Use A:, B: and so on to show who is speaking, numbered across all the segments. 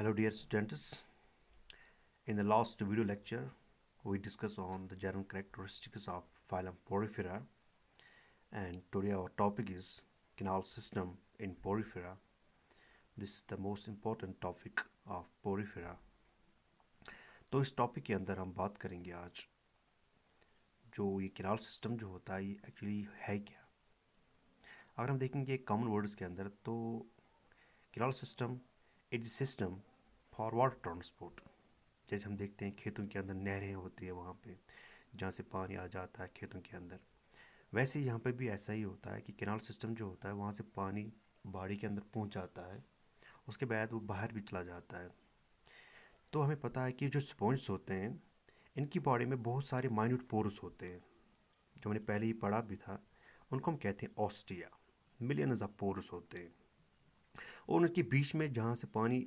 A: Hello dear students. In the last video lecture, we discussed on the general characteristics of phylum Porifera, and today our topic is canal system in Porifera. This is the most important topic of Porifera. तो इस topic के अंदर हम बात करेंगे आज जो ये कैनाल सिस्टम जो होता है ये एक्चुअली है क्या। अगर हम देखेंगे कॉमन वर्ड्स के अंदर तो canal system is system for water transport. जैसे हम देखते हैं खेतों के अंदर नहरें होती है वहाँ पे जहाँ से पानी आ जाता है खेतों के अंदर, वैसे ही यहाँ पे भी ऐसा ही होता है कि कैनाल सिस्टम जो होता है वहाँ से पानी बाड़ी के अंदर पहुँच जाता है, उसके बाद वो बाहर भी चला जाता है। तो हमें पता है कि जो स्पॉन्ज होते हैं इनकी बॉडी में बहुत सारे माइन्यूट पोर्स होते हैं, जो हमने पहले ही पढ़ा भी था। उनको हम कहते हैं ऑस्टिया। मिलियंस ऑफ पोर्स होते हैं और उनके बीच में जहाँ से पानी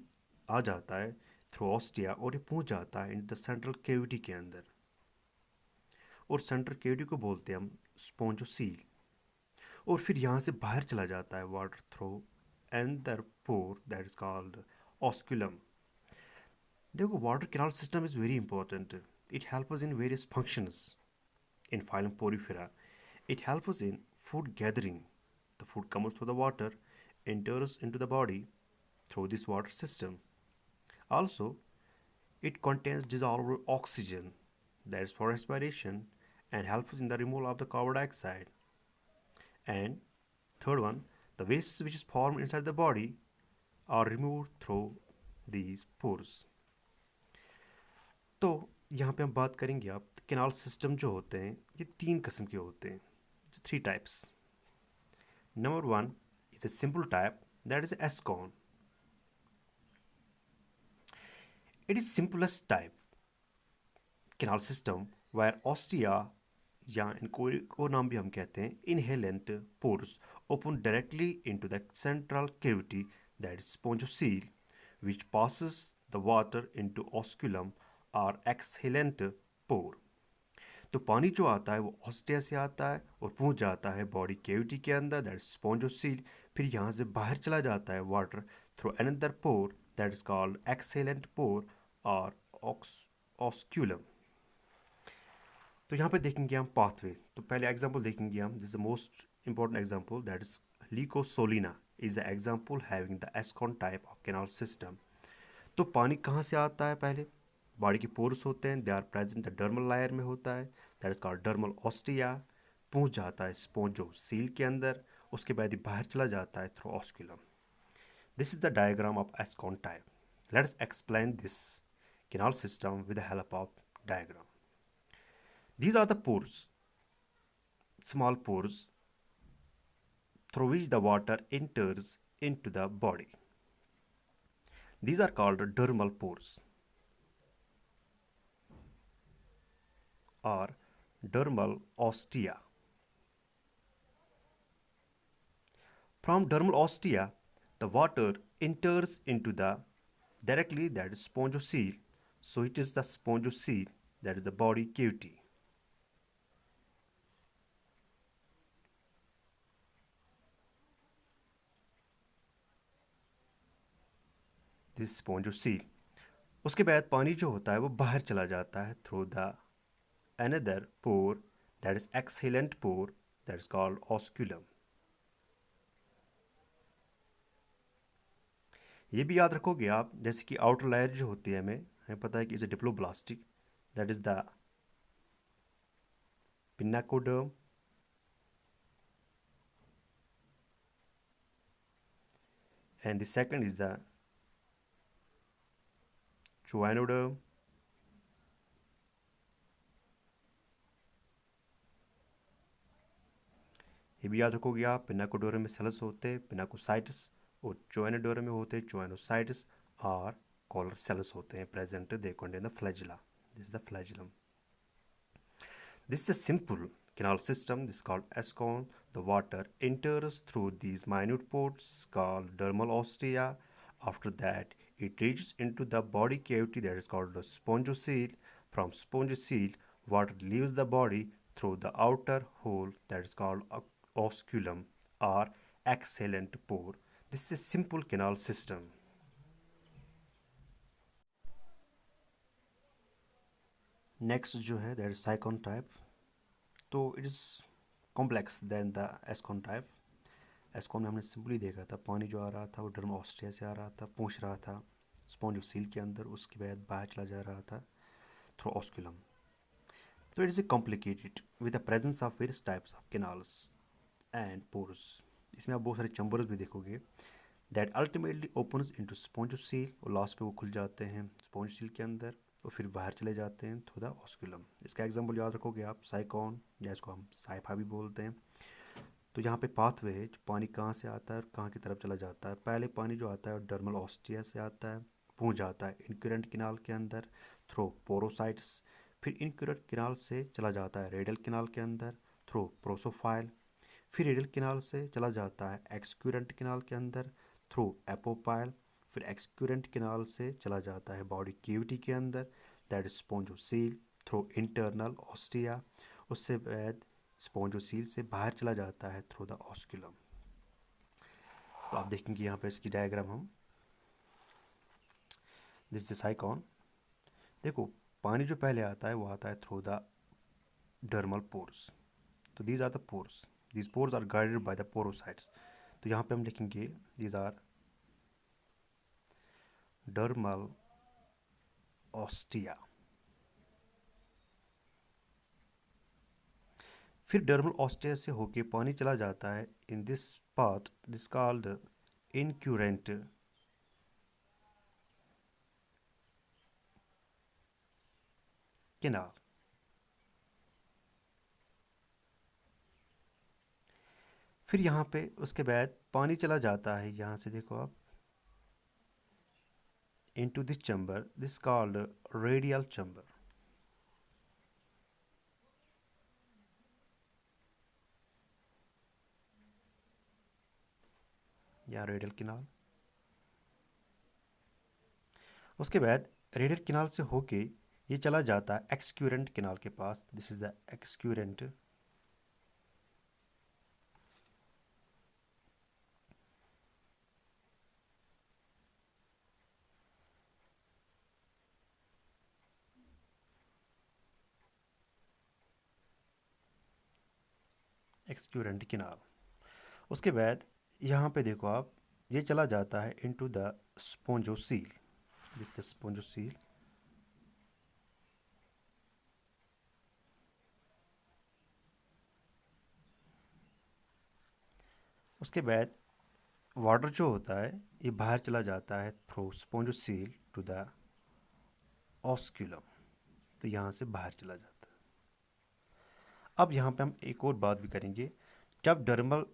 A: आ जाता है थ्रू ऑस्टिया और ये पहुँच जाता है इन द सेंट्रल केविटी के अंदर, और सेंट्रल केविटी को बोलते हैं हम स्पॉन्जोसील। और फिर यहाँ से बाहर चला जाता है water through another pore that is called osculum. देखो water canal system is very important. It help us in various functions in phylum Porifera. It helps us in food gathering. The food comes through the water, enters into the body through this water system. Also, it contains dissolved oxygen, that is for respiration, and helps in the removal of the carbon dioxide. And third one, the wastes which is formed inside the body are removed through these pores. तो यहाँ पे हम बात करेंगे आप canal system जो होते हैं ये तीन किस्म के होते हैं, three types. Number one is a simple type, that is ESCON. It is simplest type canal system where ostia या इनको एक और नाम भी हम कहते हैं inhalent pores open directly into the central cavity, that is spongocoel, which passes the water into osculum or exhalent pore. तो पानी जो आता है वो ऑस्टिया से आता है और पहुंच जाता है बॉडी केविटी के अंदर, दैट इज स्पॉन्जोसील. फिर यहाँ से बाहर चला जाता है water through another pore that is called excurrent pore और ऑस्क्यूलम. तो यहाँ पे देखेंगे हम पाथवे. तो पहले एग्जांपल देखेंगे हम. This is the most important example, that is leucosolenia is the example having the ascon type of canal system. तो पानी कहाँ से आता है? पहले बॉडी के पोर्स होते हैं, they are present the dermal layer में होता है, that is called dermal ostia. पहुंच जाता है स्पॉन्जोसील के अंदर, उसके बाद ही बाहर चला जाता है through osculum. This is the diagram of ascon type. Let us explain this canal system with the help of diagram. These are the pores, small pores through which the water enters into the body. These are called dermal pores or dermal ostia. From dermal ostia, the water enters into the directly, that is spongocoel. So it is the spongocoel, that is the body cavity. This spongocoel. उसके बाद पानी जो होता है वो बाहर चला जाता है through the another pore, that is exhalent pore, that is called osculum. ये भी याद रखोगे आप, जैसे कि आउटर लेयर जो होती है हमें पता है कि is a diploblastic, that is the पिनाकोडर्म, and the second is the choanoderm, ये भी याद रखोगे आप. पिनाकोडोरम में सेल्स होते हैं पिनाकोसाइट्स, और choanoderm में होते हैं choanocytes, और कॉलर सेल्स होते हैं present, they contain the flagella. This is the flagellum. This is a simple canal system. This is called ESCON. The water enters through these minute pores called dermal ostia. After that, it reaches into the body cavity, that is called the spongocoel. From spongocoel, water leaves the body through the outer hole, that is called osculum or exhalent pore. This is a simple canal system. Next जो है that is sycon type. तो it is complex than the ascon type. Ascon में हमने simply देखा था पानी जो आ रहा था वो डर्म ऑस्ट्रिया से आ रहा था, पहुँच रहा था स्पॉन्जोसील के अंदर, उसके बाद बाहर चला जा रहा था through osculum. So it is complicated with the presence of various types of canals and pores. इसमें आप बहुत सारे चैम्बर्स भी देखोगे that ultimately opens into spongiocele और लास्ट में वो खुल जाते हैं स्पॉन्जोसील के अंदर और फिर बाहर चले जाते हैं थ्रू द ऑस्कुलम। इसका एग्जांपल याद रखोगे आप साइकॉन, या इसको हम साइफा भी बोलते हैं। तो यहाँ पे पाथवे है, पानी कहाँ से आता है और कहाँ की तरफ चला जाता है। पहले पानी जो आता है डर्मल ऑस्टिया से आता है, पहुँच जाता है इनक्यूरेंट किनाल के अंदर थ्रू पोरोसाइट्स, फिर इनक्यूरेंट किनाल से चला जाता है रेडियल किनाल के अंदर थ्रू प्रोसोफाइल, फिर रेडियल किनाल से चला जाता है एक्सक्यूरेंट किनाल के अंदर थ्रू एपोपाइल, फिर एक्सक्यूरेंट किनाल से चला जाता है बॉडी केविटी के अंदर that is spongocoel through internal ostia, उससे बाद स्पॉन्जोसील से बाहर चला जाता है थ्रू द ऑस्कुलम। तो आप देखेंगे यहाँ पे इसकी डायग्राम हम, दिस इज साइकॉन। देखो पानी जो पहले आता है वो आता है थ्रू द डर्मल पोर्स। तो these are the pores, these pores are guided by the porocytes. तो यहाँ पे हम लिखेंगे दीज आर डर्मल ऑस्टिया। फिर डर्मल ऑस्टिया से होके पानी चला जाता है in this part this called incurrent canal. फिर यहाँ पे उसके बाद पानी चला जाता है यहाँ से, देखो आप, into this chamber, this called radial chamber या रेडियल किनाल। उसके बाद रेडियल किनाल से होके ये चला जाता है एक्सक्यूरेंट किनाल के पास, दिस इज द एक्सक्यूरेंट एक्सक्यूरेंट किनाल। उसके बाद यहाँ पे देखो आप, ये चला जाता है into the spongocoel, this the spongocoel. उसके बाद वाटर जो होता है ये बाहर चला जाता है through spongocoel to the osculum, तो यहाँ से बाहर चला जाता है। अब यहाँ पे हम एक और बात भी करेंगे, जब डर्मल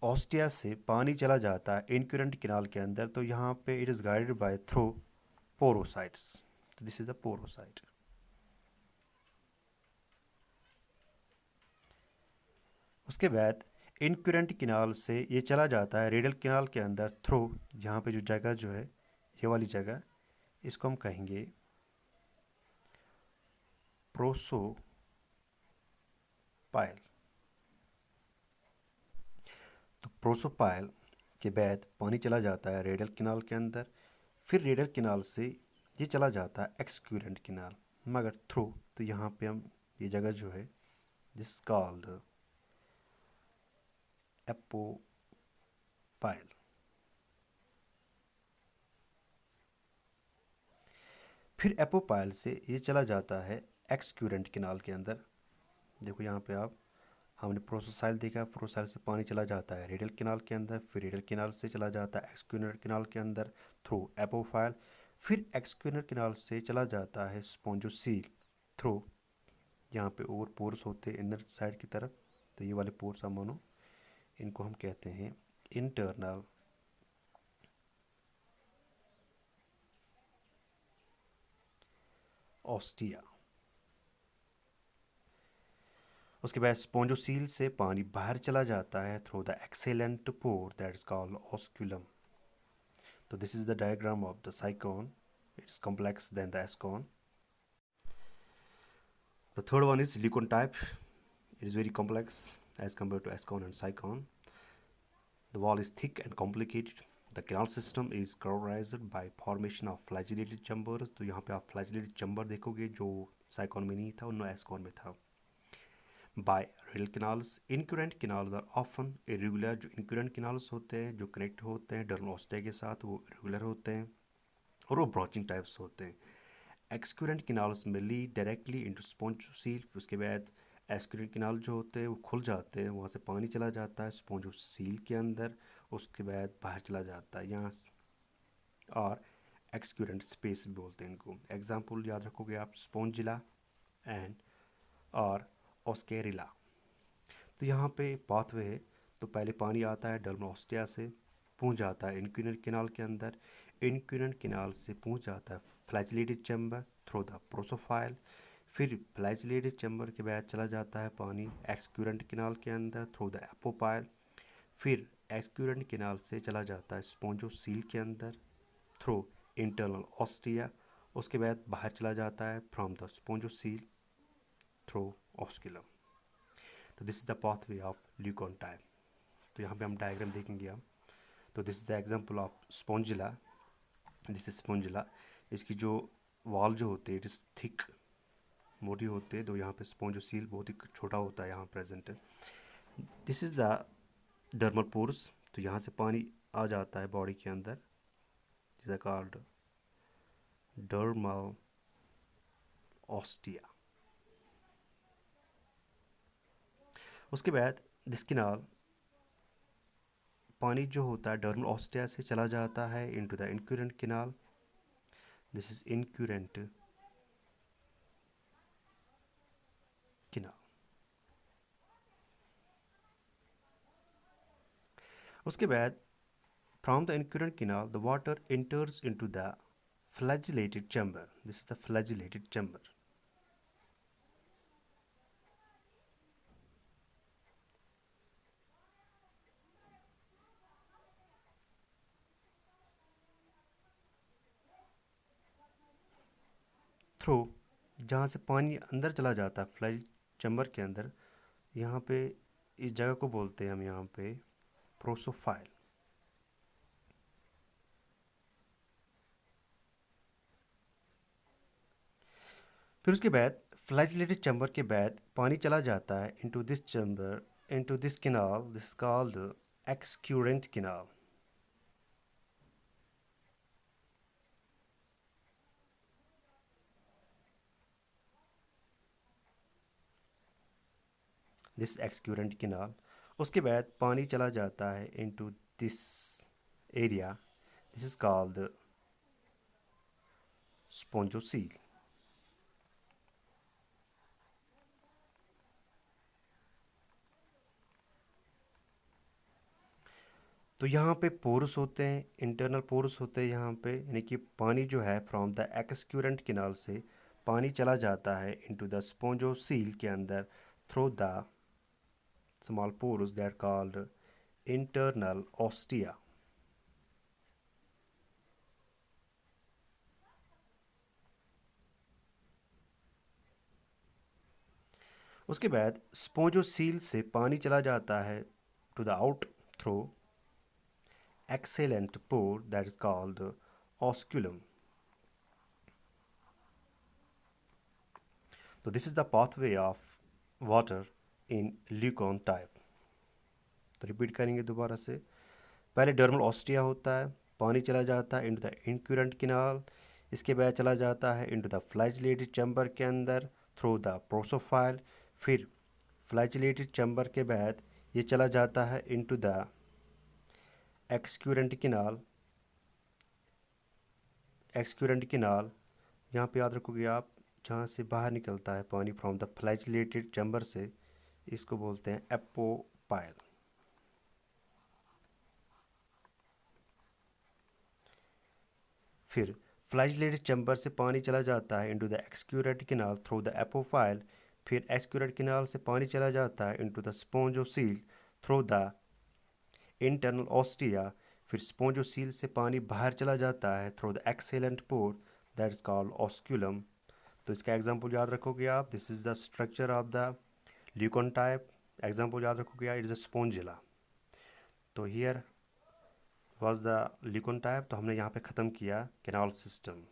A: ऑस्टिया से पानी चला जाता है इनक्यूरेंट किनाल के अंदर तो यहाँ पे it is guided by through porocytes, तो दिस इज द पोरोसाइट। उसके बाद इनक्यूरेंट किनाल से ये चला जाता है रेडियल किनाल के अंदर थ्रू, यहाँ पे जो जगह जो है ये वाली जगह, इसको हम कहेंगे प्रोसोपाइल। तो प्रोसोपाइल के बाद पानी चला जाता है रेडियल किनाल के अंदर, फिर रेडियल किनाल से ये चला जाता है एक्सक्यूरेंट किनाल मगर थ्रू, तो यहाँ पे हम ये जगह जो है दिस कॉल्ड एपोपाइल। फिर एपोपाइल से ये चला जाता है एक्सक्यूरेंट किनाल के अंदर। देखो यहाँ पे आप, हमने प्रोसोसाइल देखा, प्रोसोसाइल से पानी चला जाता है रेडियल किनाल के अंदर, फिर रेडियल किनाल से चला जाता है एक्सक्यूरेंट किनाल के अंदर थ्रू एपोफाइल, फिर एक्सक्यूरेंट किनाल से चला जाता है स्पॉन्जोसील थ्रू, यहाँ पे और पोर्स होते हैं इनर साइड की तरफ, तो ये वाले पोर्स हम मानो इनको हम कहते हैं इंटरनल ऑस्टिया। उसके बाद स्पॉन्जोसील से पानी बाहर चला जाता है through the excellent pore that is called osculum. तो this is the diagram of the sycon, it's complex than the ascon. The third one is silicon type. It is very complex as compared to ascon and cycon. The wall is thick and complicated. The canal system is characterized by formation of flagellated chambers. तो यहाँ पे आप flagellated chamber देखोगे जो साइकॉन में नहीं था, और एस्कॉन में था। By rail canals, incurrent canals are often irregular. जो इनक्यूरेंट कैनाल्स होते हैं जो कनेक्ट होते हैं डर्नल ऑस्टिया के साथ, वो इरेगुलर होते हैं और वो ब्रॉचिंग टाइप्स होते हैं। एक्सक्यूरेंट कैनाल्स में लीड डायरेक्टली इनटू स्पॉन्जोसील। उसके बाद एक्सक्यूरेंट कैनाल जो होते हैं वो खुल जाते हैं, वहाँ से पानी चला जाता है स्पॉन्जोसील के अंदर, उसके बाद बाहर चला जाता है यहाँ। और एक्सक्यूरेंट स्पेस बोलते हैं इनको। एग्जाम्पल याद रखोगे आप, स्पॉन्जिला एंड और ऑस्केरिला। तो यहाँ पे पाथवे है, तो पहले पानी आता है डर्नल ऑस्टिया से, पहुँच जाता है इनक्यूरेंट कैनाल के अंदर, इनक्यूरेंट कैनाल से पहुँच जाता है फ्लैजिलेटेड चैम्बर थ्रू द प्रोसोफाइल, फिर फ्लैजिलेटेड चैम्बर के बाद चला जाता है पानी एक्सक्यूरेंट कैनाल के अंदर थ्रू द एपोपाइल, फिर एक्सक्यूरेंट कैनाल से चला जाता है स्पॉन्जोसील के अंदर थ्रू इंटरनल ऑस्टिया, उसके बाद बाहर चला जाता है from the spongocoel through osculum. तो this is the pathway of leucon type. तो यहाँ पे हम डायग्राम देखेंगे हम। तो this is the example of spongilla, this is spongilla. इसकी जो वॉल जो होते हैं इट इज़ थिक, मोटी होते हैं, तो यहाँ पे स्पॉन्जोसील बहुत ही छोटा होता है यहाँ प्रेजेंट है। This is the dermal pores, तो यहाँ से पानी आ जाता है बॉडी के अंदर, this are called dermal ostia. उसके बाद दिस कैनाल, पानी जो होता है डर्मल ऑस्टिया से चला जाता है into the incurrent canal, this is incurrent canal. उसके बाद from the incurrent canal the water enters into the flagellated chamber, this is the flagellated chamber। Through जहाँ से पानी अंदर चला जाता है फ्लैज चैम्बर के अंदर, यहाँ पे इस जगह को बोलते हैं हम यहाँ पे प्रोसोफाइल। फिर उसके बाद फ्लैजिलेटेड चैम्बर के बाद पानी चला जाता है into this chamber, into this canal, this called excurrent canal. This excurrent canal. उसके बाद पानी चला जाता है into this area, this is called spongocoel. तो यहाँ पे पोरस होते हैं, इंटरनल पोरस होते हैं यहाँ पे, यानी कि पानी जो है फ्रॉम द एक्सक्यूरेंट कैनाल से पानी चला जाता है इनटू द स्पॉन्जोसील के अंदर through the small pores that called internal ostia. उसके बाद स्पॉन्जोसील से पानी चला जाता है to the out through excurrent pore that is called osculum. तो this is the pathway of water in leucon type. तो रिपीट करेंगे दोबारा से। पहले डर्मल ऑस्टिया होता है, पानी चला जाता है इनटू द इनक्यूरेंट कैनाल, इसके बाद चला जाता है इनटू द फ्लैजिलेटेड चैम्बर के अंदर थ्रू द प्रोसोफाइल, फिर फ्लैजिलेटेड चैम्बर के बाद ये चला जाता है into the excurrent canal. एक्सक्यूरेंट canal यहाँ पे याद रखोगे आप, जहाँ से बाहर निकलता है पानी फ्रॉम द फ्लैजिलेटेड चैम्बर से, इसको बोलते हैं एपोपाइल। फिर फ्लैजिलेटेड चैम्बर से पानी चला जाता है into the excurrent canal through the apopyle, फिर एक्सक्यूरेंट कैनाल से पानी चला जाता है into the spongocoel through the internal ostia, फिर स्पॉन्जोसील से पानी बाहर चला जाता है through the excellent pore that is called osculum. तो इसका एग्जांपल याद रखोगे आप, this is the structure of the leucon type. Example याद रखोगे आप, इट इज अ स्पॉन्जिला। तो here was the leucon type. तो हमने यहाँ पे ख़त्म किया कैनाल सिस्टम।